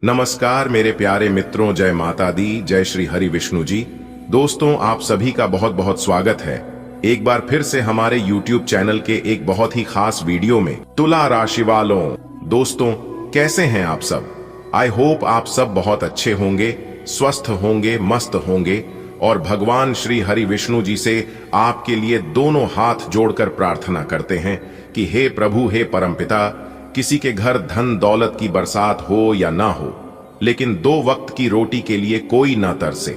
नमस्कार मेरे प्यारे मित्रों, जय माता दी, जय श्री हरि विष्णु जी। दोस्तों, आप सभी का बहुत बहुत स्वागत है एक बार फिर से हमारे YouTube चैनल के एक बहुत ही खास वीडियो में। तुला राशि वालों, दोस्तों कैसे हैं आप सब? आई होप आप सब बहुत अच्छे होंगे, स्वस्थ होंगे, मस्त होंगे और भगवान श्री हरि विष्णु जी से आपके लिए दोनों हाथ जोड़कर प्रार्थना करते हैं कि हे प्रभु, हे परमपिता, किसी के घर धन दौलत की बरसात हो या ना हो, लेकिन 2 वक्त की रोटी के लिए कोई ना तरसे।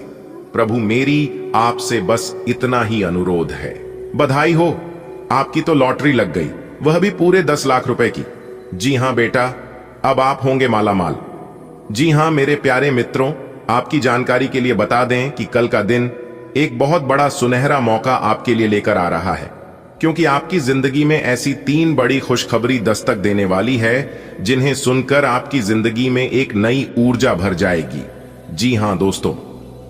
प्रभु, मेरी आपसे बस इतना ही अनुरोध है। बधाई हो, आपकी तो लॉटरी लग गई, वह भी पूरे 10 लाख रुपए की। जी हां बेटा, अब आप होंगे मालामाल। जी हां मेरे प्यारे मित्रों, आपकी जानकारी के लिए बता दें कि कल का दिन एक बहुत बड़ा सुनहरा मौका आपके लिए लेकर आ रहा है, क्योंकि आपकी जिंदगी में ऐसी 3 बड़ी खुशखबरी दस्तक देने वाली है जिन्हें सुनकर आपकी जिंदगी में एक नई ऊर्जा भर जाएगी। जी हां दोस्तों,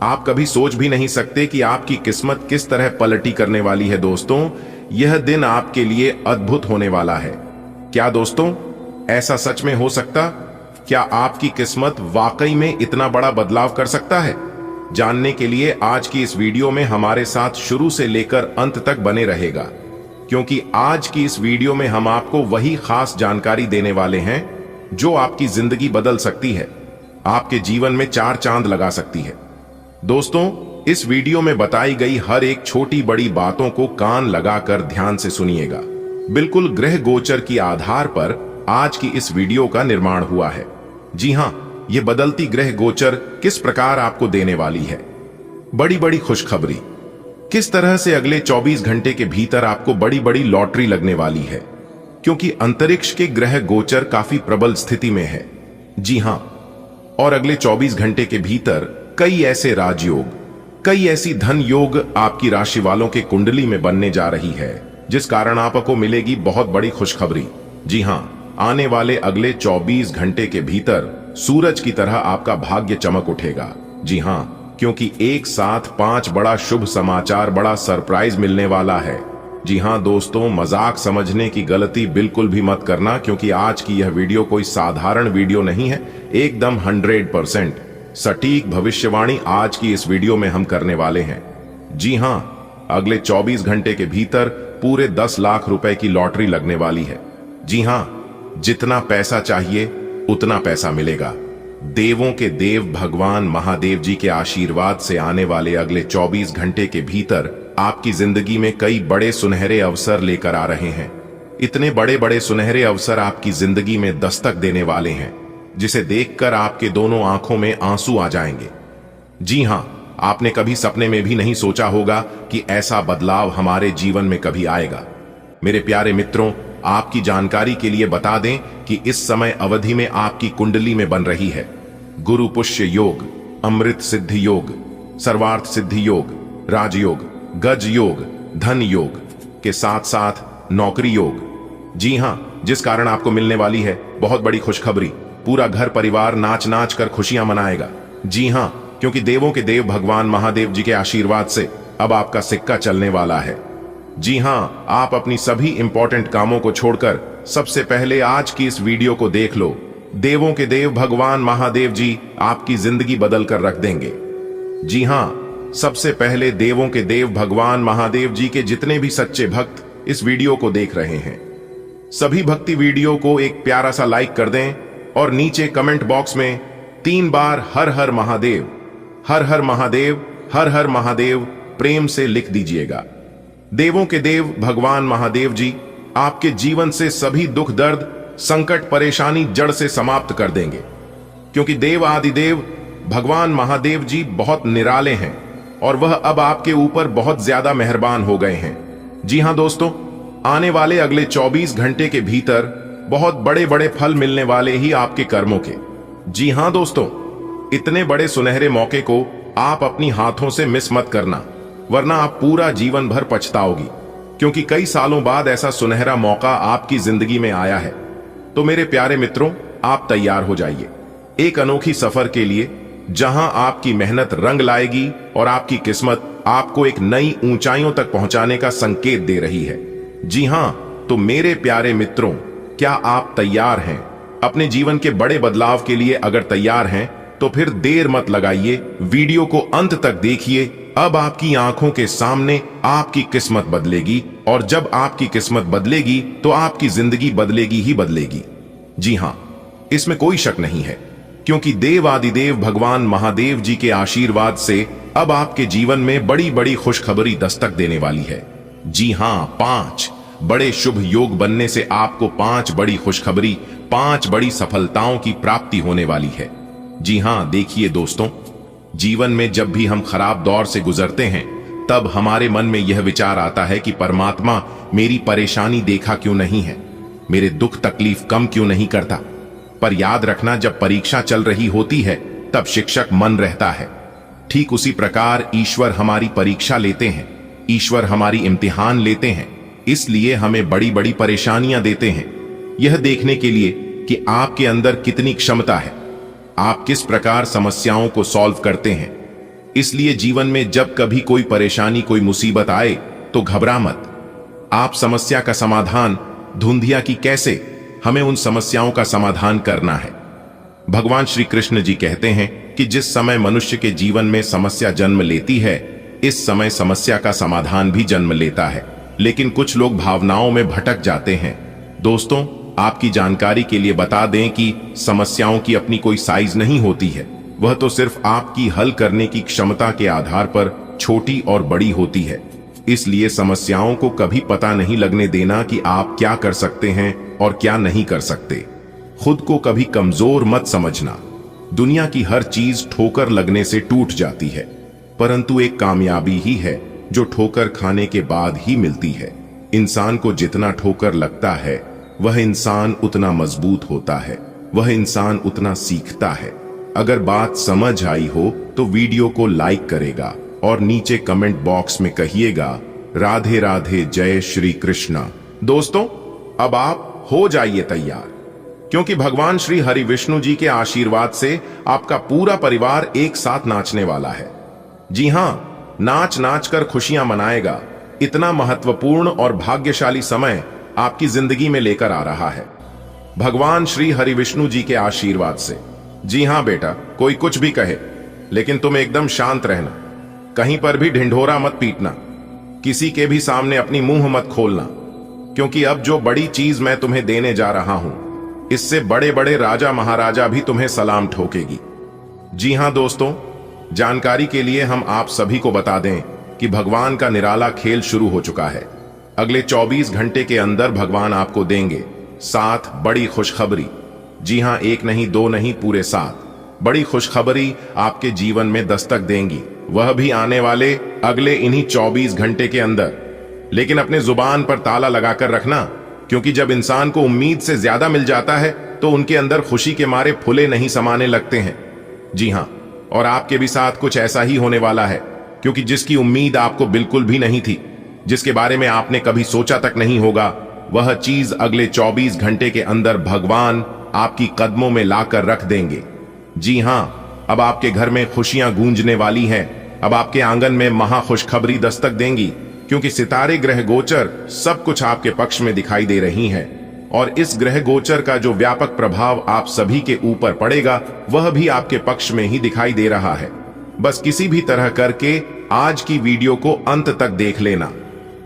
आप कभी सोच भी नहीं सकते कि आपकी किस्मत किस तरह पलटी करने वाली है। दोस्तों, यह दिन आपके लिए अद्भुत होने वाला है। क्या दोस्तों, ऐसा सच में हो सकता? क्या आपकी किस्मत वाकई में इतना बड़ा बदलाव कर सकता है? जानने के लिए आज की इस वीडियो में हमारे साथ शुरू से लेकर अंत तक बने रहेगा, क्योंकि आज की इस वीडियो में हम आपको वही खास जानकारी देने वाले हैं जो आपकी जिंदगी बदल सकती है, आपके जीवन में 4 चांद लगा सकती है। दोस्तों, इस वीडियो में बताई गई हर एक छोटी बड़ी बातों को कान लगाकर ध्यान से सुनिएगा। बिल्कुल ग्रह गोचर की आधार पर आज की इस वीडियो का निर्माण हुआ है। जी हां, यह बदलती ग्रह गोचर किस प्रकार आपको देने वाली है बड़ी बड़ी खुशखबरी, किस तरह से अगले 24 घंटे के भीतर आपको बड़ी बड़ी लॉटरी लगने वाली है, क्योंकि अंतरिक्ष के ग्रह गोचर काफी प्रबल स्थिति में है। जी हां, और अगले 24 घंटे के भीतर कई ऐसे राजयोग, कई ऐसी धन योग आपकी राशि वालों के कुंडली में बनने जा रही है, जिस कारण आपको मिलेगी बहुत बड़ी खुशखबरी। जी हां, आने वाले अगले 24 घंटे के भीतर सूरज की तरह आपका भाग्य चमक उठेगा। जी हां, क्योंकि एक साथ 5 बड़ा शुभ समाचार, बड़ा सरप्राइज मिलने वाला है। जी हां दोस्तों, मजाक समझने की गलती बिल्कुल भी मत करना, क्योंकि आज की यह वीडियो कोई साधारण वीडियो नहीं है। एकदम 100% सटीक भविष्यवाणी आज की इस वीडियो में हम करने वाले हैं। जी हां, अगले 24 घंटे के भीतर पूरे 10 लाख रुपए की लॉटरी लगने वाली है। जी हां, जितना पैसा चाहिए उतना पैसा मिलेगा। देवों के देव भगवान महादेव जी के आशीर्वाद से आने वाले अगले 24 घंटे के भीतर आपकी जिंदगी में कई बड़े सुनहरे अवसर लेकर आ रहे हैं। इतने बड़े बड़े सुनहरे अवसर आपकी जिंदगी में दस्तक देने वाले हैं, जिसे देखकर आपके दोनों आंखों में आंसू आ जाएंगे। जी हां, आपने कभी सपने में भी नहीं सोचा होगा कि ऐसा बदलाव हमारे जीवन में कभी आएगा। मेरे प्यारे मित्रों, आपकी जानकारी के लिए बता दें कि इस समय अवधि में आपकी कुंडली में बन रही है गुरु पुष्य योग, अमृत सिद्धि योग, सर्वार्थ सिद्धि योग, राजयोग, गज योग, धन योग के साथ साथ नौकरी योग। जी हां, जिस कारण आपको मिलने वाली है बहुत बड़ी खुशखबरी। पूरा घर परिवार नाच नाच कर खुशियां मनाएगा। जी हां, क्योंकि देवों के देव भगवान महादेव जी के आशीर्वाद से अब आपका सिक्का चलने वाला है। जी हां, आप अपनी सभी इंपॉर्टेंट कामों को छोड़कर सबसे पहले आज की इस वीडियो को देख लो। देवों के देव भगवान महादेव जी आपकी जिंदगी बदल कर रख देंगे। जी हां, सबसे पहले देवों के देव भगवान महादेव जी के जितने भी सच्चे भक्त इस वीडियो को देख रहे हैं, सभी भक्ति वीडियो को एक प्यारा सा लाइक कर दें और नीचे कमेंट बॉक्स में 3 बार हर हर महादेव, हर हर महादेव, हर हर महादेव प्रेम से लिख दीजिएगा। देवों के देव भगवान महादेव जी आपके जीवन से सभी दुख दर्द, संकट, परेशानी जड़ से समाप्त कर देंगे, क्योंकि देव आदिदेव भगवान महादेव जी बहुत निराले हैं और वह अब आपके ऊपर बहुत ज्यादा मेहरबान हो गए हैं। जी हां दोस्तों, आने वाले अगले 24 घंटे के भीतर बहुत बड़े बड़े फल मिलने वाले ही आपके कर्मों के। जी हां दोस्तों, इतने बड़े सुनहरे मौके को आप अपनी हाथों से मिस मत करना, वरना आप पूरा जीवन भर पछताओगी, क्योंकि कई सालों बाद ऐसा सुनहरा मौका आपकी जिंदगी में आया है। तो मेरे प्यारे मित्रों, आप तैयार हो जाइए एक अनोखी सफर के लिए, जहां आपकी मेहनत रंग लाएगी और आपकी किस्मत आपको एक नई ऊंचाइयों तक पहुंचाने का संकेत दे रही है। जी हां, तो मेरे प्यारे मित्रों, क्या आप तैयार हैं? अपने जीवन के बड़े बदलाव के लिए अगर तैयार हैं तो फिर देर मत लगाइए, वीडियो को अंत तक देखिए। अब आपकी आंखों के सामने आपकी किस्मत बदलेगी, और जब आपकी किस्मत बदलेगी तो आपकी जिंदगी बदलेगी ही बदलेगी। जी हां, इसमें कोई शक नहीं है, क्योंकि देव आदिदेव भगवान महादेव जी के आशीर्वाद से अब आपके जीवन में बड़ी बड़ी खुशखबरी दस्तक देने वाली है। जी हां, 5 बड़े शुभ योग बनने से आपको 5 बड़ी खुशखबरी, 5 बड़ी सफलताओं की प्राप्ति होने वाली है। जी हां, देखिए दोस्तों, जीवन में जब भी हम खराब दौर से गुजरते हैं तब हमारे मन में यह विचार आता है कि परमात्मा मेरी परेशानी देखा क्यों नहीं है, मेरे दुख तकलीफ कम क्यों नहीं करता। पर याद रखना, जब परीक्षा चल रही होती है तब शिक्षक मन रहता है। ठीक उसी प्रकार ईश्वर हमारी परीक्षा लेते हैं, ईश्वर हमारी इम्तिहान लेते हैं, इसलिए हमें बड़ी बड़ी परेशानियां देते हैं, यह देखने के लिए कि आपके अंदर कितनी क्षमता है, आप किस प्रकार समस्याओं को सॉल्व करते हैं। इसलिए जीवन में जब कभी कोई परेशानी, कोई मुसीबत आए तो घबरा मत। आप समस्या का समाधान ढूंढिए कि कैसे हमें उन समस्याओं का समाधान करना है। भगवान श्री कृष्ण जी कहते हैं कि जिस समय मनुष्य के जीवन में समस्या जन्म लेती है, इस समय समस्या का समाधान भी जन्म लेता है। लेकिन कुछ लोग भावनाओं में भटक जाते हैं। दोस्तों, आपकी जानकारी के लिए बता दें कि समस्याओं की अपनी कोई साइज नहीं होती है, वह तो सिर्फ आपकी हल करने की क्षमता के आधार पर छोटी और बड़ी होती है। इसलिए समस्याओं को कभी पता नहीं लगने देना कि आप क्या कर सकते हैं और क्या नहीं कर सकते। खुद को कभी कमजोर मत समझना। दुनिया की हर चीज ठोकर लगने से टूट जाती है, परंतु एक कामयाबी ही है जो ठोकर खाने के बाद ही मिलती है। इंसान को जितना ठोकर लगता है वह इंसान उतना मजबूत होता है, वह इंसान उतना सीखता है। अगर बात समझ आई हो तो वीडियो को लाइक करेगा और नीचे कमेंट बॉक्स में कहिएगा राधे राधे, जय श्री कृष्णा। दोस्तों, अब आप हो जाइए तैयार, क्योंकि भगवान श्री हरि विष्णु जी के आशीर्वाद से आपका पूरा परिवार एक साथ नाचने वाला है। जी हां, नाच नाच कर खुशियां मनाएगा। इतना महत्वपूर्ण और भाग्यशाली समय आपकी जिंदगी में लेकर आ रहा है भगवान श्री हरि विष्णु जी के आशीर्वाद से। जी हां बेटा, कोई कुछ भी कहे, लेकिन तुम एकदम शांत रहना, कहीं पर भी ढिंढोरा मत पीटना, किसी के भी सामने अपनी मुंह मत खोलना, क्योंकि अब जो बड़ी चीज मैं तुम्हें देने जा रहा हूं, इससे बड़े बड़े राजा महाराजा भी तुम्हें सलाम ठोकेगी। जी हां दोस्तों, जानकारी के लिए हम आप सभी को बता दें कि भगवान का निराला खेल शुरू हो चुका है। अगले 24 घंटे के अंदर भगवान आपको देंगे 7 बड़ी खुशखबरी। जी हां, 1 नहीं, 2 नहीं, पूरे 7 बड़ी खुशखबरी आपके जीवन में दस्तक देंगी, वह भी आने वाले अगले इन्हीं 24 घंटे के अंदर। लेकिन अपने जुबान पर ताला लगाकर रखना, क्योंकि जब इंसान को उम्मीद से ज्यादा मिल जाता है तो उनके अंदर खुशी के मारे फुले नहीं समाने लगते हैं। जी हां, और आपके भी साथ कुछ ऐसा ही होने वाला है, क्योंकि जिसकी उम्मीद आपको बिल्कुल भी नहीं थी, जिसके बारे में आपने कभी सोचा तक नहीं होगा, वह चीज अगले 24 घंटे के अंदर भगवान आपकी कदमों में लाकर रख देंगे। जी हां, अब आपके घर में खुशियां गूंजने वाली हैं। अब आपके आंगन में महा खुशखबरी दस्तक देंगी, क्योंकि सितारे, ग्रह गोचर सब कुछ आपके पक्ष में दिखाई दे रही हैं। और इस ग्रह गोचर का जो व्यापक प्रभाव आप सभी के ऊपर पड़ेगा, वह भी आपके पक्ष में ही दिखाई दे रहा है। बस किसी भी तरह करके आज की वीडियो को अंत तक देख लेना।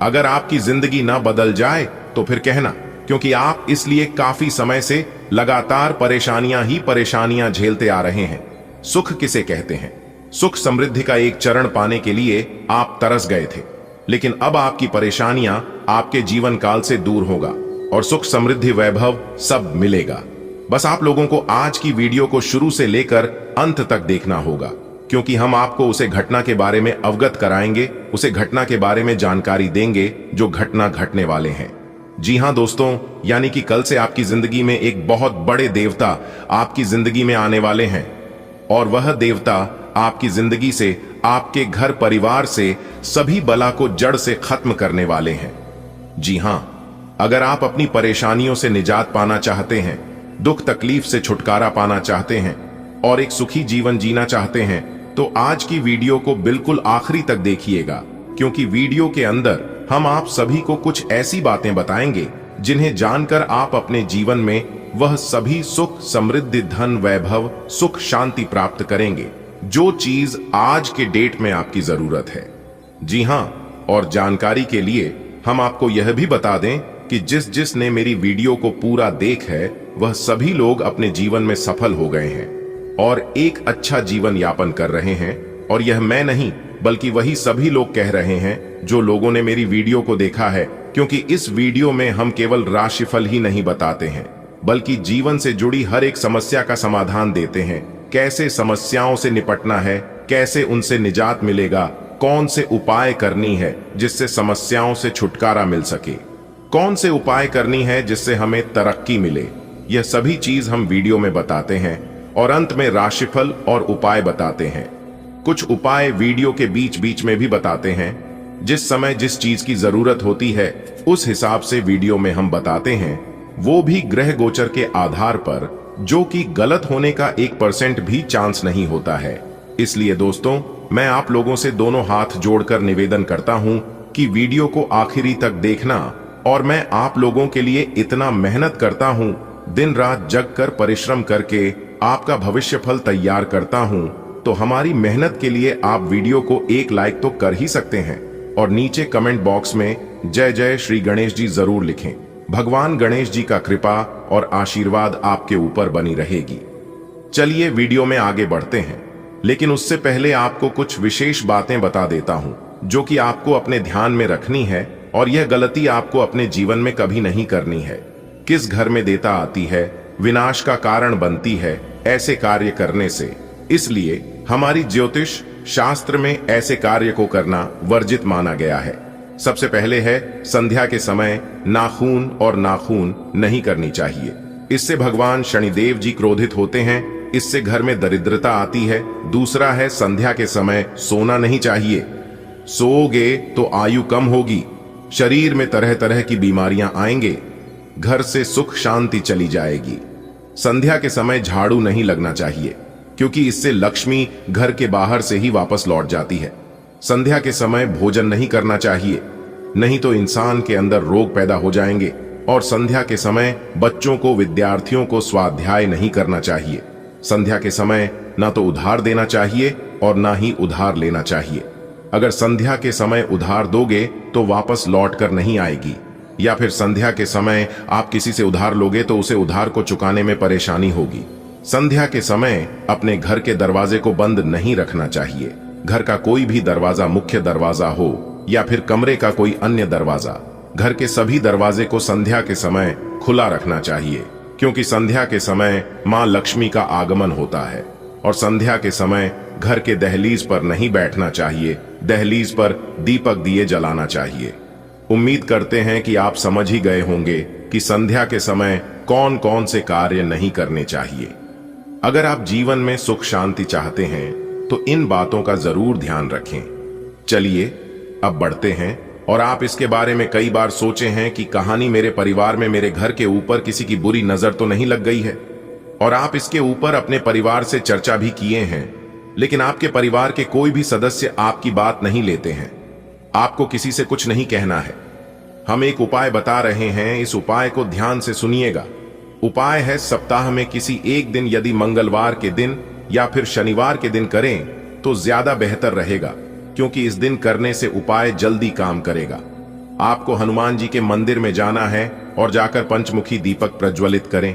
अगर आपकी जिंदगी ना बदल जाए तो फिर कहना, क्योंकि आप इसलिए काफी समय से लगातार परेशानियां ही परेशानियां झेलते आ रहे हैं। सुख किसे कहते हैं? सुख समृद्धि का एक चरण पाने के लिए आप तरस गए थे, लेकिन अब आपकी परेशानियां आपके जीवन काल से दूर होगा और सुख समृद्धि वैभव सब मिलेगा। बस आप लोगों को आज की वीडियो को शुरू से लेकर अंत तक देखना होगा, क्योंकि हम आपको उसे घटना के बारे में अवगत कराएंगे, उसे घटना के बारे में जानकारी देंगे जो घटना घटने वाले हैं। जी हां दोस्तों, यानी कि कल से आपकी जिंदगी में एक बहुत बड़े देवता आपकी जिंदगी में आने वाले हैं, और वह देवता आपकी जिंदगी से, आपके घर परिवार से सभी बला को जड़ से खत्म करने वाले हैं। जी हां, अगर आप अपनी परेशानियों से निजात पाना चाहते हैं, दुख तकलीफ से छुटकारा पाना चाहते हैं और एक सुखी जीवन जीना चाहते हैं, तो आज की वीडियो को बिल्कुल आखिरी तक देखिएगा, क्योंकि वीडियो के अंदर हम आप सभी को कुछ ऐसी बातें बताएंगे जिन्हें जानकर आप अपने जीवन में वह सभी सुख, समृद्धि, धन, वैभव, सुख, शांति प्राप्त करेंगे, जो चीज आज के डेट में आपकी जरूरत है। जी हां, और जानकारी के लिए हम आपको यह भी बता दें कि जिसने मेरी वीडियो को पूरा देख है वह सभी लोग अपने जीवन में सफल हो गए हैं और एक अच्छा जीवन यापन कर रहे हैं। और यह मैं नहीं बल्कि वही सभी लोग कह रहे हैं जो लोगों ने मेरी वीडियो को देखा है, क्योंकि इस वीडियो में हम केवल राशिफल ही नहीं बताते हैं बल्कि जीवन से जुड़ी हर एक समस्या का समाधान देते हैं। कैसे समस्याओं से निपटना है, कैसे उनसे निजात मिलेगा, कौन से उपाय करनी है जिससे समस्याओं से छुटकारा मिल सके, कौन से उपाय करनी है जिससे हमें तरक्की मिले, यह सभी चीज हम वीडियो में बताते हैं और अंत में राशिफल और उपाय बताते हैं। कुछ उपाय वीडियो के बीच बीच में भी बताते हैं। जिस समय जिस चीज की जरूरत होती है उस हिसाब से वीडियो में हम बताते हैं, वो भी ग्रह गोचर के आधार पर, जो कि गलत होने का 1% भी चांस नहीं होता है। इसलिए दोस्तों, मैं आप लोगों से दोनों हाथ जोड़कर निवेदन करता हूं कि वीडियो को आखिरी तक देखना। और मैं आप लोगों के लिए इतना मेहनत करता हूं, दिन रात जग कर परिश्रम करके आपका भविष्य फल तैयार करता हूं, तो हमारी मेहनत के लिए आप वीडियो को एक लाइक तो कर ही सकते हैं और नीचे कमेंट बॉक्स में जय जय श्री गणेश जी जरूर लिखें। भगवान गणेश जी का कृपा और आशीर्वाद आपके ऊपर बनी रहेगी। चलिए वीडियो में आगे बढ़ते हैं, लेकिन उससे पहले आपको कुछ विशेष बातें बता देता हूं जो कि आपको अपने ध्यान में रखनी है और यह गलती आपको अपने जीवन में कभी नहीं करनी है। किस घर में देता आती है, विनाश का कारण बनती है ऐसे कार्य करने से। इसलिए हमारी ज्योतिष शास्त्र में ऐसे कार्य को करना वर्जित माना गया है। सबसे पहले है, संध्या के समय नाखून और नाखून नहीं करनी चाहिए। इससे भगवान शनिदेव जी क्रोधित होते हैं, इससे घर में दरिद्रता आती है। दूसरा है, संध्या के समय सोना नहीं चाहिए। सोओगे तो आयु कम होगी, शरीर में तरह तरह की बीमारियां आएंगे, घर से सुख शांति चली जाएगी। संध्या के समय झाड़ू नहीं लगना चाहिए, क्योंकि इससे लक्ष्मी घर के बाहर से ही वापस लौट जाती है। संध्या के समय भोजन नहीं करना चाहिए, नहीं तो इंसान के अंदर रोग पैदा हो जाएंगे। और संध्या के समय बच्चों को, विद्यार्थियों को स्वाध्याय नहीं करना चाहिए। संध्या के समय ना तो उधार देना चाहिए और ना ही उधार लेना चाहिए। अगर संध्या के समय उधार दोगे तो वापस लौट कर नहीं आएगी, या फिर संध्या के समय आप किसी से उधार लोगे तो उसे उधार को चुकाने में परेशानी होगी। संध्या के समय अपने घर के दरवाजे को बंद नहीं रखना चाहिए। घर का कोई भी दरवाजा, मुख्य दरवाजा हो या फिर कमरे का कोई अन्य दरवाजा, घर के सभी दरवाजे को संध्या के समय खुला रखना चाहिए, क्योंकि संध्या के समय मां लक्ष्मी का आगमन होता है। और संध्या के समय घर के दहलीज पर नहीं बैठना चाहिए, दहलीज पर दीपक दिए जलाना चाहिए। उम्मीद करते हैं कि आप समझ ही गए होंगे कि संध्या के समय कौन कौन से कार्य नहीं करने चाहिए। अगर आप जीवन में सुख शांति चाहते हैं तो इन बातों का जरूर ध्यान रखें। चलिए अब बढ़ते हैं। और आप इसके बारे में कई बार सोचे हैं कि कहानी मेरे परिवार में मेरे घर के ऊपर किसी की बुरी नजर तो नहीं लग गई है, और आप इसके ऊपर अपने परिवार से चर्चा भी किए हैं, लेकिन आपके परिवार के कोई भी सदस्य आपकी बात नहीं लेते हैं। आपको किसी से कुछ नहीं कहना है। हम एक उपाय बता रहे हैं, इस उपाय को ध्यान से सुनिएगा। उपाय है, सप्ताह में किसी एक दिन, यदि मंगलवार के दिन या फिर शनिवार के दिन करें तो ज्यादा बेहतर रहेगा, क्योंकि इस दिन करने से उपाय जल्दी काम करेगा। आपको हनुमान जी के मंदिर में जाना है और जाकर पंचमुखी दीपक प्रज्वलित करें।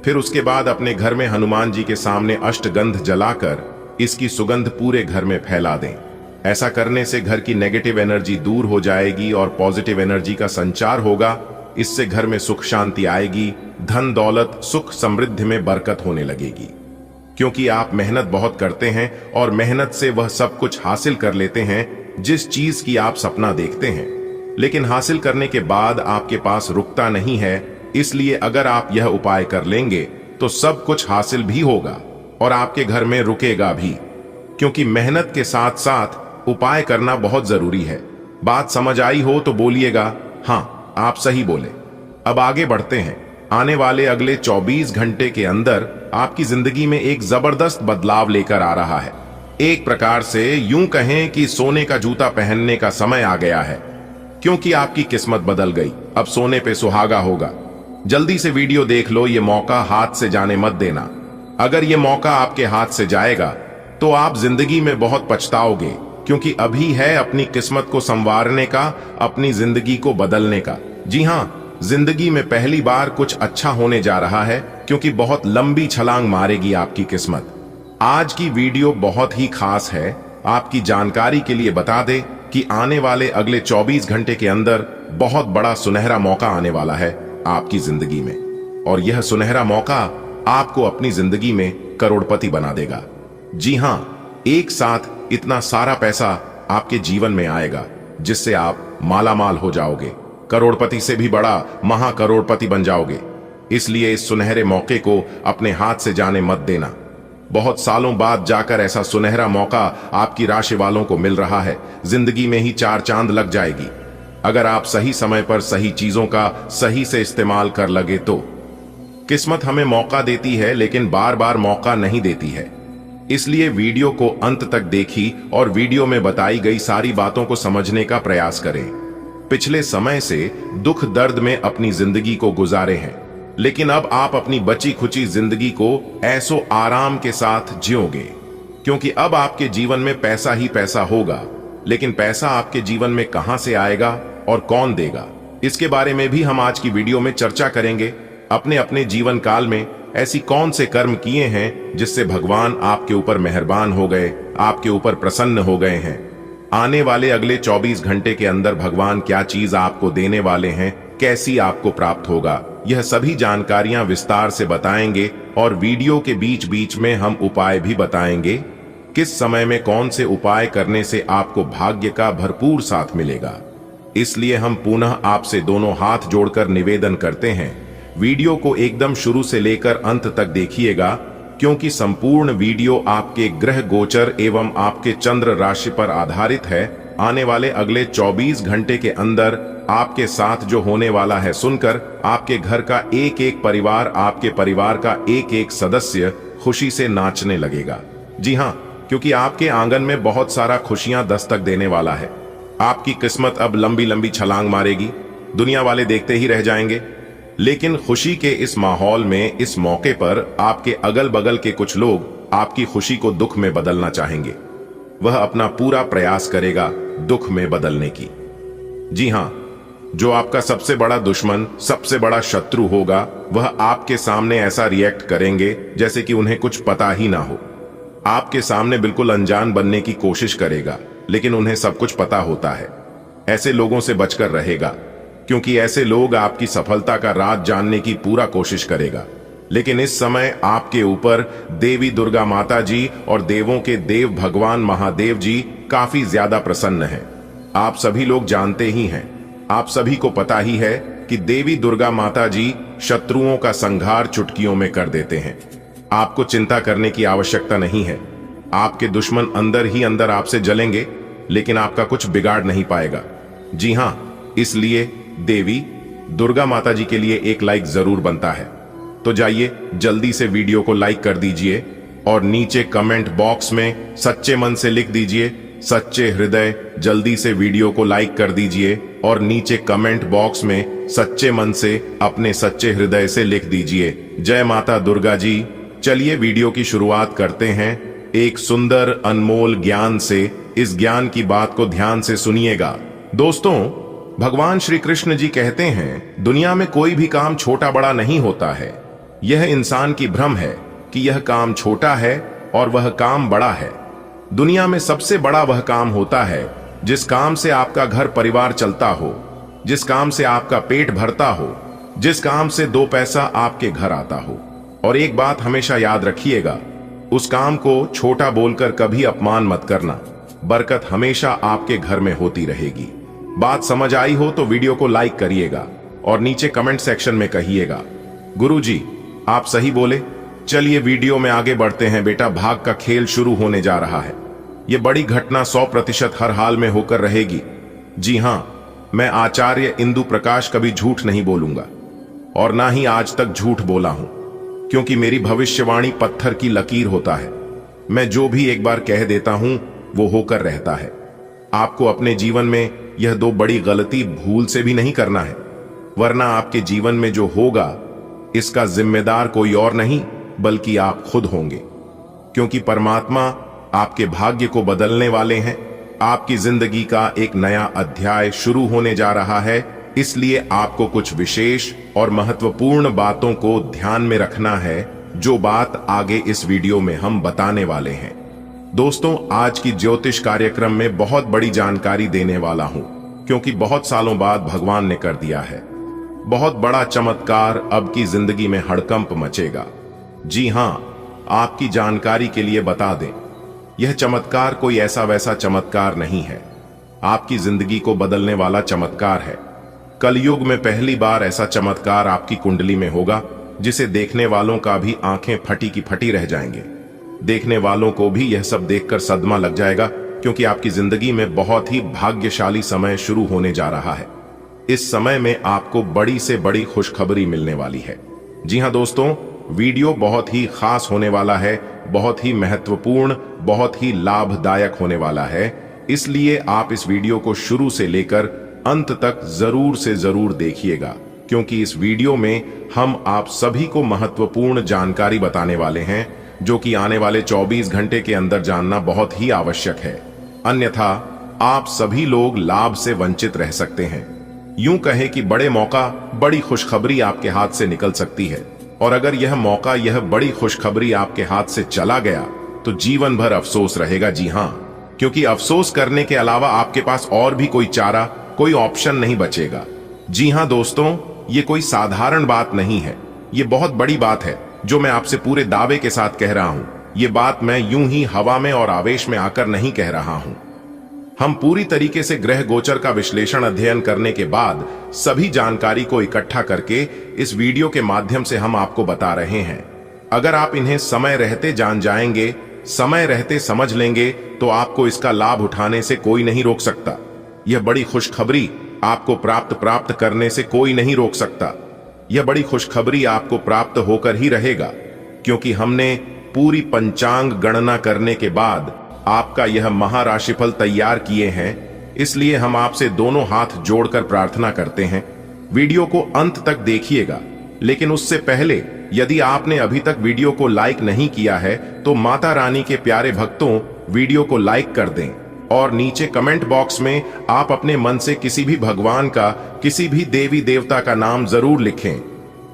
फिर उसके बाद अपने घर में हनुमान जी के सामने अष्टगंध जलाकर इसकी सुगंध पूरे घर में फैला दें। ऐसा करने से घर की नेगेटिव एनर्जी दूर हो जाएगी और पॉजिटिव एनर्जी का संचार होगा। इससे घर में सुख शांति आएगी, धन दौलत सुख समृद्धि में बरकत होने लगेगी। क्योंकि आप मेहनत बहुत करते हैं और मेहनत से वह सब कुछ हासिल कर लेते हैं जिस चीज की आप सपना देखते हैं, लेकिन हासिल करने के बाद आपके पास रुकता नहीं है। इसलिए अगर आप यह उपाय कर लेंगे तो सब कुछ हासिल भी होगा और आपके घर में रुकेगा भी, क्योंकि मेहनत के साथ साथ उपाय करना बहुत जरूरी है। बात समझ आई हो तो बोलिएगा हाँ, आप सही बोले। अब आगे बढ़ते हैं। आने वाले अगले 24 घंटे के अंदर आपकी जिंदगी में एक जबरदस्त बदलाव लेकर आ रहा है। एक प्रकार से यूं कहें कि सोने का जूता पहनने का समय आ गया है, क्योंकि आपकी किस्मत बदल गई। अब सोने पे सुहागा होगा। जल्दी से वीडियो देख लो, ये मौका हाथ से जाने मत देना। अगर ये मौका आपके हाथ से जाएगा तो आप जिंदगी में बहुत पछताओगे, क्योंकि अभी है अपनी किस्मत को संवारने का, अपनी जिंदगी को बदलने का। जी हाँ, जिंदगी में पहली बार कुछ अच्छा होने जा रहा है, क्योंकि बहुत लंबी छलांग मारेगी आपकी किस्मत। आज की वीडियो बहुत ही खास है। आपकी जानकारी के लिए बता दें कि आने वाले अगले 24 घंटे के अंदर बहुत बड़ा सुनहरा मौका आने वाला है आपकी जिंदगी में, और यह सुनहरा मौका आपको अपनी जिंदगी में करोड़पति बना देगा। जी हां, एक साथ इतना सारा पैसा आपके जीवन में आएगा जिससे आप मालामाल हो जाओगे, करोड़पति से भी बड़ा महाकरोड़पति बन जाओगे। इसलिए इस सुनहरे मौके को अपने हाथ से जाने मत देना। बहुत सालों बाद जाकर ऐसा सुनहरा मौका आपकी राशि वालों को मिल रहा है। जिंदगी में ही 4 चांद लग जाएगी अगर आप सही समय पर सही चीजों का सही से इस्तेमाल कर लगे तो। किस्मत हमें मौका देती है, लेकिन बार बार मौका नहीं देती है। इसलिए वीडियो को अंत तक देखी और वीडियो में बताई गई सारी बातों को समझने का प्रयास करें। पिछले समय से दुख दर्द में अपनी जिंदगी को गुजारे हैं, लेकिन अब आप अपनी बची खुची जिंदगी को ऐसो आराम के साथ जियोगे, क्योंकि अब आपके जीवन में पैसा ही पैसा होगा। लेकिन पैसा आपके जीवन में कहां से आएगा और कौन देगा, इसके बारे में भी हम आज की वीडियो में चर्चा करेंगे। अपने अपने जीवन काल में ऐसी कौन से कर्म किए हैं जिससे भगवान आपके ऊपर मेहरबान हो गए, आपके ऊपर प्रसन्न हो गए हैं। आने वाले अगले 24 घंटे के अंदर भगवान क्या चीज आपको देने वाले हैं, कैसी आपको प्राप्त होगा, यह सभी जानकारियां विस्तार से बताएंगे। और वीडियो के बीच बीच में हम उपाय भी बताएंगे, किस समय में कौन से उपाय करने से आपको भाग्य का भरपूर साथ मिलेगा। इसलिए हम पुनः आपसे दोनों हाथ जोड़कर निवेदन करते हैं, वीडियो को एकदम शुरू से लेकर अंत तक देखिएगा, क्योंकि संपूर्ण वीडियो आपके ग्रह गोचर एवं आपके चंद्र राशि पर आधारित है। आने वाले अगले 24 घंटे के अंदर आपके साथ जो होने वाला है सुनकर आपके घर का एक एक परिवार, आपके परिवार का एक एक सदस्य खुशी से नाचने लगेगा। जी हाँ, क्योंकि आपके आंगन में बहुत सारा खुशियां दस्तक देने वाला है। आपकी किस्मत अब लंबी लंबी छलांग मारेगी, दुनिया वाले देखते ही रह जाएंगे। लेकिन खुशी के इस माहौल में, इस मौके पर आपके अगल बगल के कुछ लोग आपकी खुशी को दुख में बदलना चाहेंगे। वह अपना पूरा प्रयास करेगा दुख में बदलने की। जी हां, जो आपका सबसे बड़ा दुश्मन, सबसे बड़ा शत्रु होगा, वह आपके सामने ऐसा रिएक्ट करेंगे जैसे कि उन्हें कुछ पता ही ना हो। आपके सामने बिल्कुल अनजान बनने की कोशिश करेगा, लेकिन उन्हें सब कुछ पता होता है। ऐसे लोगों से बचकर रहेगा, क्योंकि ऐसे लोग आपकी सफलता का राज जानने की पूरा कोशिश करेगा। लेकिन इस समय आपके ऊपर देवी दुर्गा माता जी और देवों के देव भगवान महादेव जी काफी ज्यादा प्रसन्न हैं। आप सभी लोग जानते ही हैं, आप सभी को पता ही है कि देवी दुर्गा माता जी शत्रुओं का संहार चुटकियों में कर देते हैं। आपको चिंता करने की आवश्यकता नहीं है। आपके दुश्मन अंदर ही अंदर आपसे जलेंगे, लेकिन आपका कुछ बिगाड़ नहीं पाएगा। जी हां, इसलिए देवी दुर्गा माता जी के लिए एक लाइक जरूर बनता है। तो जाइए जल्दी से वीडियो को लाइक कर दीजिए और नीचे कमेंट बॉक्स में सच्चे मन से लिख दीजिए सच्चे हृदय। जल्दी से वीडियो को लाइक कर दीजिए और नीचे कमेंट बॉक्स में सच्चे मन से अपने सच्चे हृदय से लिख दीजिए जय माता दुर्गा जी। चलिए वीडियो की शुरुआत करते हैं एक सुंदर अनमोल ज्ञान से। इस ज्ञान की बात को ध्यान से सुनिएगा। दोस्तों, भगवान श्री कृष्ण जी कहते हैं, दुनिया में कोई भी काम छोटा बड़ा नहीं होता है। यह इंसान की भ्रम है कि यह काम छोटा है और वह काम बड़ा है। दुनिया में सबसे बड़ा वह काम होता है जिस काम से आपका घर परिवार चलता हो, जिस काम से आपका पेट भरता हो, जिस काम से 2 पैसा आपके घर आता हो। और एक बात हमेशा याद रखिएगा, उस काम को छोटा बोलकर कभी अपमान मत करना। बरकत हमेशा आपके घर में होती रहेगी। बात समझ आई हो तो वीडियो को लाइक करिएगा और नीचे कमेंट सेक्शन में कहिएगा, गुरुजी आप सही बोले। चलिए वीडियो में आगे बढ़ते हैं। बेटा, भाग का खेल शुरू होने जा रहा है। यह बड़ी घटना 100% हर हाल में होकर रहेगी। जी हां, मैं आचार्य इंदु प्रकाश कभी झूठ नहीं बोलूंगा और ना ही आज तक झूठ बोला हूं, क्योंकि मेरी भविष्यवाणी पत्थर की लकीर होता है। मैं जो भी एक बार कह देता हूं वो होकर रहता है। आपको अपने जीवन में यह 2 बड़ी गलती भूल से भी नहीं करना है। वरना आपके जीवन में जो होगा इसका जिम्मेदार कोई और नहीं बल्कि आप खुद होंगे। क्योंकि परमात्मा आपके भाग्य को बदलने वाले हैं। आपकी जिंदगी का एक नया अध्याय शुरू होने जा रहा है, इसलिए आपको कुछ विशेष और महत्वपूर्ण बातों को ध्यान में रखना है, जो बात आगे इस वीडियो में हम बताने वाले हैं। दोस्तों, आज की ज्योतिष कार्यक्रम में बहुत बड़ी जानकारी देने वाला हूं, क्योंकि बहुत सालों बाद भगवान ने कर दिया है। बहुत बड़ा चमत्कार अब की जिंदगी में हड़कंप मचेगा। जी हां, आपकी जानकारी के लिए बता दें, यह चमत्कार कोई ऐसा वैसा चमत्कार नहीं है, आपकी जिंदगी को बदलने वाला चमत्कार है। कलयुग में पहली बार ऐसा चमत्कार आपकी कुंडली में होगा, जिसे देखने वालों का भी आंखें फटी की फटी रह जाएंगे। देखने वालों को भी यह सब देखकर सदमा लग जाएगा, क्योंकि आपकी जिंदगी में बहुत ही भाग्यशाली समय शुरू होने जा रहा है। इस समय में आपको बड़ी से बड़ी खुशखबरी मिलने वाली है। जी हां दोस्तों, वीडियो बहुत ही खास होने वाला है, बहुत ही महत्वपूर्ण, बहुत ही लाभदायक होने वाला है। इसलिए आप इस वीडियो को शुरू से लेकर अंत तक जरूर से जरूर देखिएगा, क्योंकि इस वीडियो में हम आप सभी को महत्वपूर्ण जानकारी बताने वाले हैं, जो कि आने वाले 24 घंटे के अंदर जानना बहुत ही आवश्यक है। अन्यथा आप सभी लोग लाभ से वंचित रह सकते हैं। यूं कहें कि बड़े मौका, बड़ी खुशखबरी आपके हाथ से निकल सकती है, और अगर यह मौका, यह बड़ी खुशखबरी आपके हाथ से चला गया तो जीवन भर अफसोस रहेगा। जी हां, क्योंकि अफसोस करने के अलावा आपके पास और भी कोई चारा, कोई ऑप्शन नहीं बचेगा। जी हां दोस्तों, ये कोई साधारण बात नहीं है, ये बहुत बड़ी बात है, जो मैं आपसे पूरे दावे के साथ कह रहा हूं। ये बात मैं यूं ही हवा में और आवेश में आकर नहीं कह रहा हूं। हम पूरी तरीके से ग्रह गोचर का विश्लेषण अध्ययन करने के बाद सभी जानकारी को इकट्ठा करके इस वीडियो के माध्यम से हम आपको बता रहे हैं। अगर आप इन्हें समय रहते जान जाएंगे, समय रहते समझ लेंगे, तो आपको इसका लाभ उठाने से कोई नहीं रोक सकता। यह बड़ी खुशखबरी आपको प्राप्त करने से कोई नहीं रोक सकता। यह बड़ी खुशखबरी आपको प्राप्त होकर ही रहेगा, क्योंकि हमने पूरी पंचांग गणना करने के बाद आपका यह महाराशिफल तैयार किए हैं। इसलिए हम आपसे दोनों हाथ जोड़कर प्रार्थना करते हैं, वीडियो को अंत तक देखिएगा। लेकिन उससे पहले यदि आपने अभी तक वीडियो को लाइक नहीं किया है, तो माता रानी के प्यारे भक्तों, वीडियो को लाइक कर दें और नीचे कमेंट बॉक्स में आप अपने मन से किसी भी भगवान का, किसी भी देवी देवता का नाम जरूर लिखें।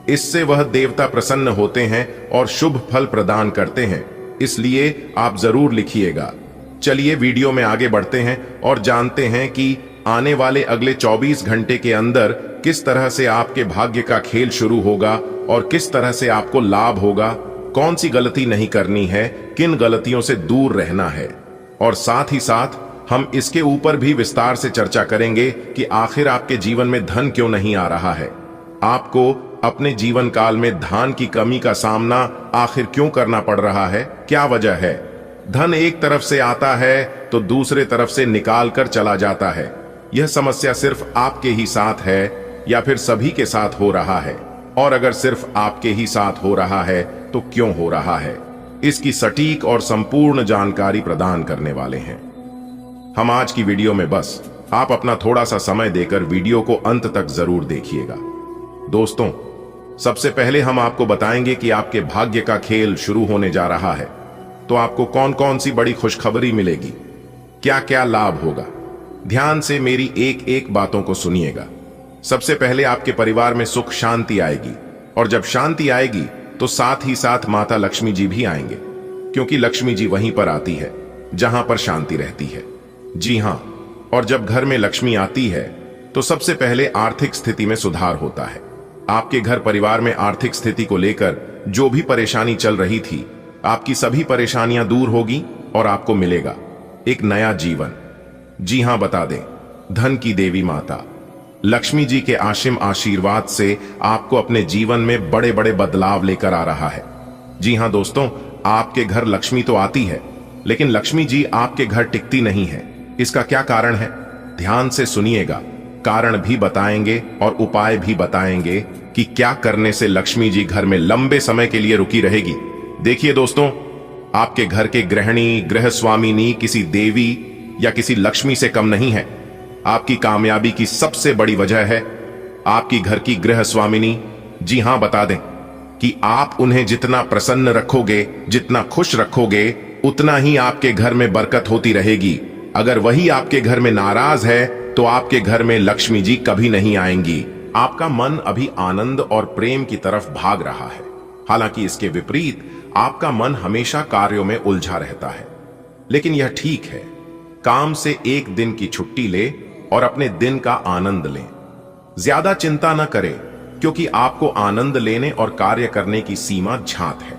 इससे वह देवता प्रसन्न होते हैं और शुभ फल प्रदान करते हैं, इसलिए आप जरूर लिखिएगा। चलिए वीडियो में आगे बढ़ते हैं और जानते हैं कि आने वाले अगले 24 घंटे के अंदर किस तरह से आपके भाग्य का खेल शुरू होगा और किस तरह से आपको लाभ होगा, कौन सी गलती नहीं करनी है, किन गलतियों से दूर रहना है। और साथ ही साथ हम इसके ऊपर भी विस्तार से चर्चा करेंगे कि आखिर आपके जीवन में धन क्यों नहीं आ रहा है, आपको अपने जीवन काल में धन की कमी का सामना आखिर क्यों करना पड़ रहा है, क्या वजह है। धन एक तरफ से आता है तो दूसरे तरफ से निकाल कर चला जाता है। यह समस्या सिर्फ आपके ही साथ है या फिर सभी के साथ हो रहा है, और अगर सिर्फ आपके ही साथ हो रहा है तो क्यों हो रहा है, इसकी सटीक और संपूर्ण जानकारी प्रदान करने वाले हैं हम आज की वीडियो में। बस आप अपना थोड़ा सा समय देकर वीडियो को अंत तक जरूर देखिएगा। दोस्तों, सबसे पहले हम आपको बताएंगे कि आपके भाग्य का खेल शुरू होने जा रहा है, तो आपको कौन कौन सी बड़ी खुशखबरी मिलेगी, क्या क्या लाभ होगा। ध्यान से मेरी एक एक बातों को सुनिएगा। सबसे पहले आपके परिवार में सुख शांति आएगी, और जब शांति आएगी तो साथ ही साथ माता लक्ष्मी जी भी आएंगे, क्योंकि लक्ष्मी जी वहीं पर आती है जहां पर शांति रहती है। जी हां, और जब घर में लक्ष्मी आती है तो सबसे पहले आर्थिक स्थिति में सुधार होता है। आपके घर परिवार में आर्थिक स्थिति को लेकर जो भी परेशानी चल रही थी, आपकी सभी परेशानियां दूर होगी और आपको मिलेगा एक नया जीवन। जी हां, बता दें, धन की देवी माता लक्ष्मी जी के आशिम आशीर्वाद से आपको अपने जीवन में बड़े बड़े बदलाव लेकर आ रहा है। जी हां दोस्तों, आपके घर लक्ष्मी तो आती है, लेकिन लक्ष्मी जी आपके घर टिकती नहीं है। इसका क्या कारण है, ध्यान से सुनिएगा। कारण भी बताएंगे और उपाय भी बताएंगे कि क्या करने से लक्ष्मी जी घर में लंबे समय के लिए रुकी रहेगी। देखिए दोस्तों, आपके घर के गृहिणी, गृह स्वामिनी किसी देवी या किसी लक्ष्मी से कम नहीं है। आपकी कामयाबी की सबसे बड़ी वजह है आपकी घर की गृह स्वामिनी, जी हां बता दें कि आप उन्हें जितना प्रसन्न रखोगे, जितना खुश रखोगे, उतना ही आपके घर में बरकत होती रहेगी। अगर वही आपके घर में नाराज है तो आपके घर में लक्ष्मी जी कभी नहीं आएंगी। आपका मन अभी आनंद और प्रेम की तरफ भाग रहा है। हालांकि इसके विपरीत आपका मन हमेशा कार्यों में उलझा रहता है। लेकिन यह ठीक है, काम से एक दिन की छुट्टी ले और अपने दिन का आनंद लें। ज्यादा चिंता न करें, क्योंकि आपको आनंद लेने और कार्य करने की सीमा ज्ञात है।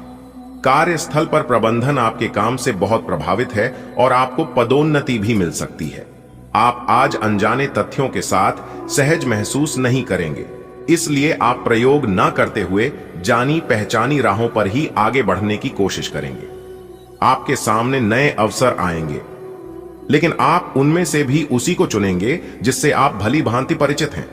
कार्यस्थल पर प्रबंधन आपके काम से बहुत प्रभावित है और आपको पदोन्नति भी मिल सकती है। आप आज अनजाने तथ्यों के साथ सहज महसूस नहीं करेंगे, इसलिए आप प्रयोग न करते हुए जानी पहचानी राहों पर ही आगे बढ़ने की कोशिश करेंगे। आपके सामने नए अवसर आएंगे, लेकिन आप उनमें से भी उसी को चुनेंगे जिससे आप भली भांति परिचित हैं।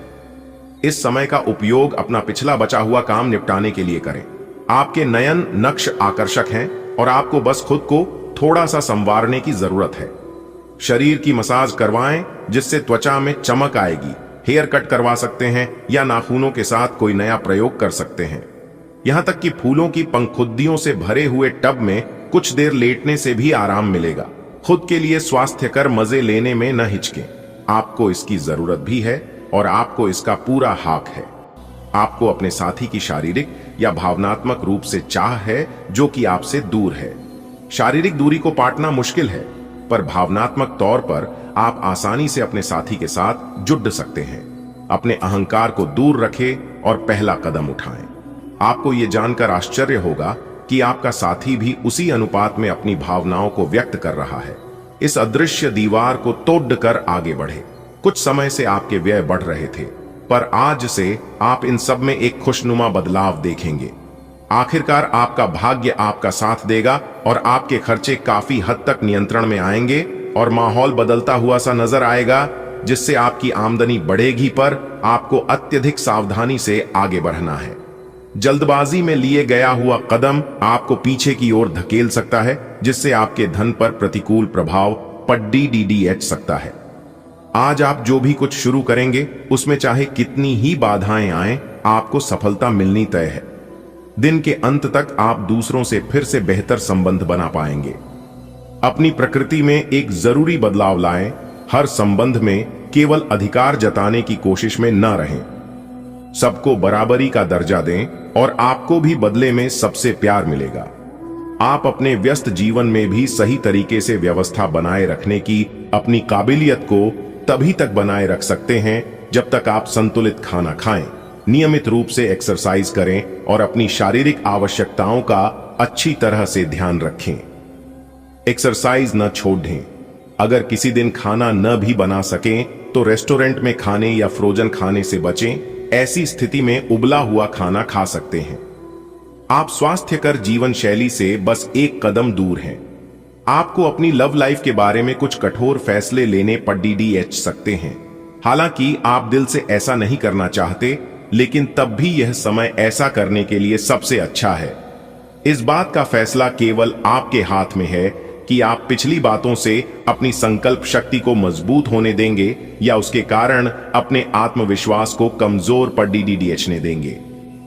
इस समय का उपयोग अपना पिछला बचा हुआ काम निपटाने के लिए करें। आपके नयन नक्श आकर्षक हैं और आपको बस खुद को थोड़ा सा संवारने की जरूरत है। शरीर की मसाज करवाएं, जिससे त्वचा में चमक आएगी। हेयर कट करवा सकते हैं या नाखूनों के साथ कोई नया प्रयोग कर सकते हैं। यहां तक कि फूलों की पंखुद्दियों से भरे हुए टब में कुछ देर लेटने से भी आराम मिलेगा। खुद के लिए स्वास्थ्यकर मजे लेने में न हिचकें। आपको इसकी जरूरत भी है और आपको इसका पूरा हक है। आपको अपने साथी की शारीरिक या भावनात्मक रूप से चाह है जो कि आपसे दूर है। शारीरिक दूरी को पाटना मुश्किल है, पर भावनात्मक तौर पर आप आसानी से अपने साथी के साथ जुड़ सकते हैं। अपने अहंकार को दूर रखें और पहला कदम उठाएं। आपको यह जानकर आश्चर्य होगा कि आपका साथी भी उसी अनुपात में अपनी भावनाओं को व्यक्त कर रहा है। इस अदृश्य दीवार को तोड़कर आगे बढ़े। कुछ समय से आपके व्यय बढ़ रहे थे, पर आज से आप इन सब में एक खुशनुमा बदलाव देखेंगे। आखिरकार आपका भाग्य आपका साथ देगा और आपके खर्चे काफी हद तक नियंत्रण में आएंगे और माहौल बदलता हुआ सा नजर आएगा, जिससे आपकी आमदनी बढ़ेगी, पर आपको अत्यधिक सावधानी से आगे बढ़ना है। जल्दबाजी में लिए गया हुआ कदम आपको पीछे की ओर धकेल सकता है, जिससे आपके धन पर प्रतिकूल प्रभाव पड़ सकता है। आज आप जो भी कुछ शुरू करेंगे उसमें चाहे कितनी ही बाधाएं आएं, आपको सफलता मिलनी तय है। दिन के अंत तक आप दूसरों से फिर से बेहतर संबंध बना पाएंगे। अपनी प्रकृति में एक जरूरी बदलाव लाएं। हर संबंध में केवल अधिकार जताने की कोशिश में न रहें। सबको बराबरी का दर्जा दें और आपको भी बदले में सबसे प्यार मिलेगा। आप अपने व्यस्त जीवन में भी सही तरीके से व्यवस्था बनाए रखने की अपनी काबिलियत को तभी तक बनाए रख सकते हैं जब तक आप संतुलित खाना खाएं, नियमित रूप से एक्सरसाइज करें और अपनी शारीरिक आवश्यकताओं का अच्छी तरह से ध्यान रखें। एक्सरसाइज न छोड़ दें। अगर किसी दिन खाना न भी बना सकें तो रेस्टोरेंट में खाने या फ्रोजन खाने से बचें। ऐसी स्थिति में उबला हुआ खाना खा सकते हैं। आप स्वास्थ्यकर जीवन शैली से बस एक कदम दूर हैं। आपको अपनी लव लाइफ के बारे में कुछ कठोर फैसले लेने पड़ सकते हैं। हालांकि आप दिल से ऐसा नहीं करना चाहते, लेकिन तब भी यह समय ऐसा करने के लिए सबसे अच्छा है। इस बात का फैसला केवल आपके हाथ में है कि आप पिछली बातों से अपनी संकल्प शक्ति को मजबूत होने देंगे या उसके कारण अपने आत्मविश्वास को कमजोर पड़ने देंगे।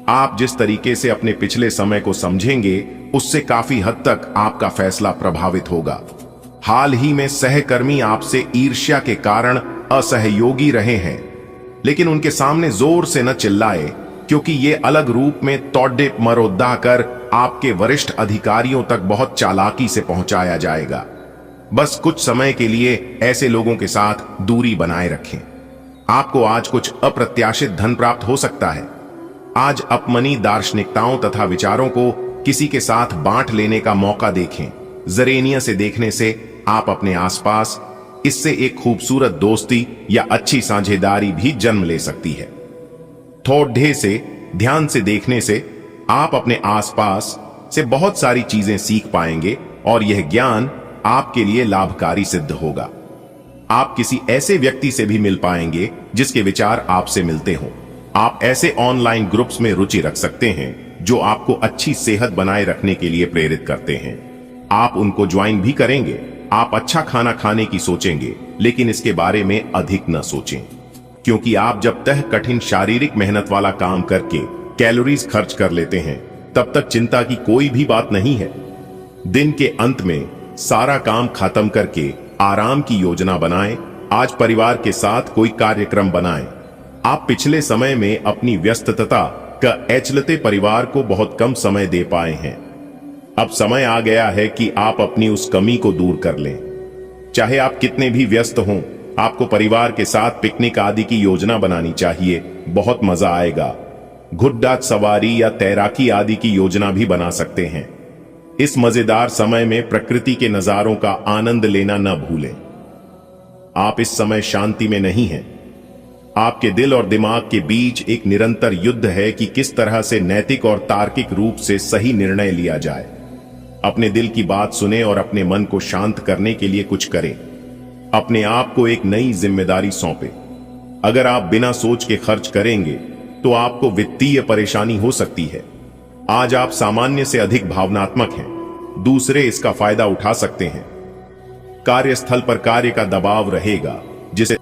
आप जिस तरीके से अपने पिछले समय को समझेंगे, उससे काफी हद तक आपका फैसला प्रभावित होगा। हाल ही में सहकर्मी आपसे ईर्ष्या के कारण असहयोगी रहे हैं, लेकिन उनके सामने जोर से न चिल्लाए, क्योंकि ये अलग रूप में तोड़े मरोदा कर आपके वरिष्ठ अधिकारियों तक बहुत चालाकी से पहुंचाया जाएगा। बस कुछ समय के लिए ऐसे लोगों के साथ दूरी बनाए रखें। आपको आज कुछ अप्रत्याशित धन प्राप्त हो सकता है। आज अपनी दार्शनिकताओं तथा विचारों को किसी के साथ बांट लेने का मौका देखें। जरेनिया से देखने से आप अपने आसपास इससे एक खूबसूरत दोस्ती या अच्छी साझेदारी भी जन्म ले सकती है। थोड़े से ध्यान से देखने से आप अपने आसपास से बहुत सारी चीजें सीख पाएंगे और यह ज्ञान आपके लिए लाभकारी सिद्ध होगा। आप किसी ऐसे व्यक्ति से भी मिल पाएंगे जिसके विचार आपसे मिलते हों। आप ऐसे ऑनलाइन ग्रुप्स में रुचि रख सकते हैं जो आपको अच्छी सेहत बनाए रखने के लिए प्रेरित करते हैं। आप उनको ज्वाइन भी करेंगे। आप अच्छा खाना खाने की सोचेंगे, लेकिन इसके बारे में अधिक न सोचें, क्योंकि आप जब तक कठिन शारीरिक मेहनत वाला काम करके कैलोरीज खर्च कर लेते हैं तब तक चिंता की कोई भी बात नहीं है। दिन के अंत में सारा काम खत्म करके आराम की योजना बनाएं। आज परिवार के साथ कोई कार्यक्रम बनाएं। आप पिछले समय में अपनी व्यस्तता का चलते परिवार को बहुत कम समय दे पाए हैं। अब समय आ गया है कि आप अपनी उस कमी को दूर कर लें। चाहे आप कितने भी व्यस्त हों, आपको परिवार के साथ पिकनिक आदि की योजना बनानी चाहिए। बहुत मजा आएगा। घुड्डा सवारी या तैराकी आदि की योजना भी बना सकते हैं। इस मजेदार समय में प्रकृति के नजारों का आनंद लेना न भूलें। आप इस समय शांति में नहीं हैं। आपके दिल और दिमाग के बीच एक निरंतर युद्ध है कि किस तरह से नैतिक और तार्किक रूप से सही निर्णय लिया जाए। अपने दिल की बात सुने और अपने मन को शांत करने के लिए कुछ करें। अपने आप को एक नई जिम्मेदारी सौंपें। अगर आप बिना सोच के खर्च करेंगे तो आपको वित्तीय परेशानी हो सकती है। आज आप सामान्य से अधिक भावनात्मक हैं। दूसरे इसका फायदा उठा सकते हैं। कार्यस्थल पर कार्य का दबाव रहेगा जिसे